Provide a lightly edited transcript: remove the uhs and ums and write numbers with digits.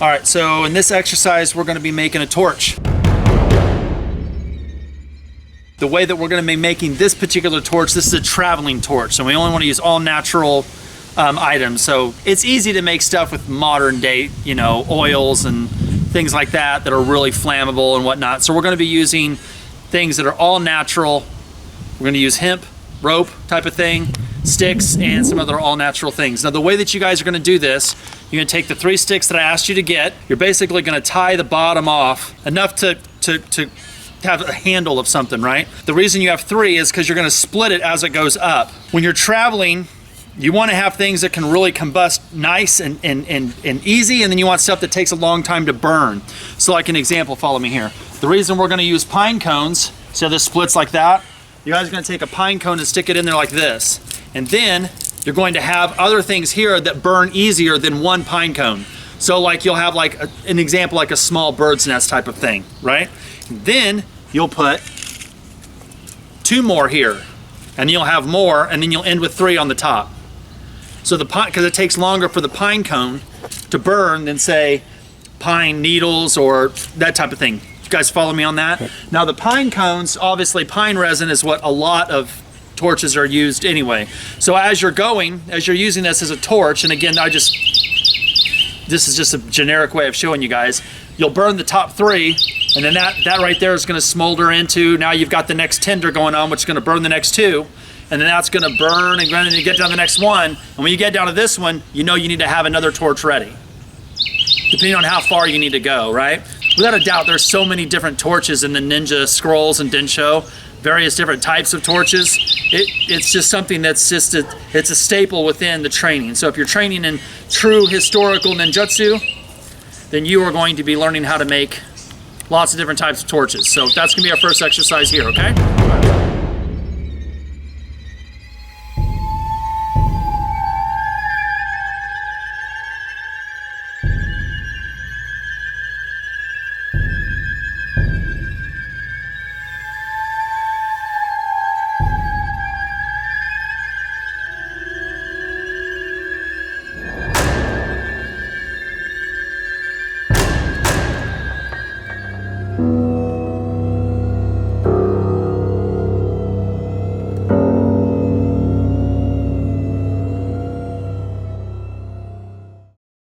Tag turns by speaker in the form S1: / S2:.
S1: All right, so in this exercise, we're gonna be making a torch. The way that we're gonna be making this particular torch, this is a traveling torch, so we only wanna use all natural items. So it's easy to make stuff with modern day, you know, oils and things like that that are really flammable and whatnot. So we're gonna be using things that are all natural. We're gonna use hemp, rope type of thing, sticks, and some other all natural things. Now the way that you guys are gonna do this, you're gonna take the 3 sticks that I asked you to get. You're basically gonna tie the bottom off enough to have a handle of something, right? The reason you have 3 is because you're gonna split it as it goes up. When you're traveling, you wanna have things that can really combust nice and easy, and then you want stuff that takes a long time to burn. So like an example, follow me here. The reason we're gonna use pine cones, so this splits like that, you guys are gonna take a pine cone and stick it in there like this. And then you're going to have other things here that burn easier than 1 pine cone. So like you'll have like an example, like a small bird's nest type of thing, right? And then you'll put 2 more here, and you'll have more, and then you'll end with 3 on the top. So the pine, because it takes longer for the pine cone to burn than say pine needles or that type of thing. You guys follow me on that? Now the pine cones, obviously pine resin is what a lot of torches are used anyway. So as you're using this as a torch, and again, this is just a generic way of showing you guys, you'll burn the top 3, and then that right there is gonna smolder into, now you've got the next tinder going on, which is gonna burn the next 2, and then that's gonna burn, and then you get down to the next one, and when you get down to this one, you know you need to have another torch ready, depending on how far you need to go, right? Without a doubt, there's so many different torches in the ninja scrolls and densho, various different types of torches. It's just something that's just it's a staple within the training. So if you're training in true historical ninjutsu, then you are going to be learning how to make lots of different types of torches. So that's gonna be our first exercise here, okay?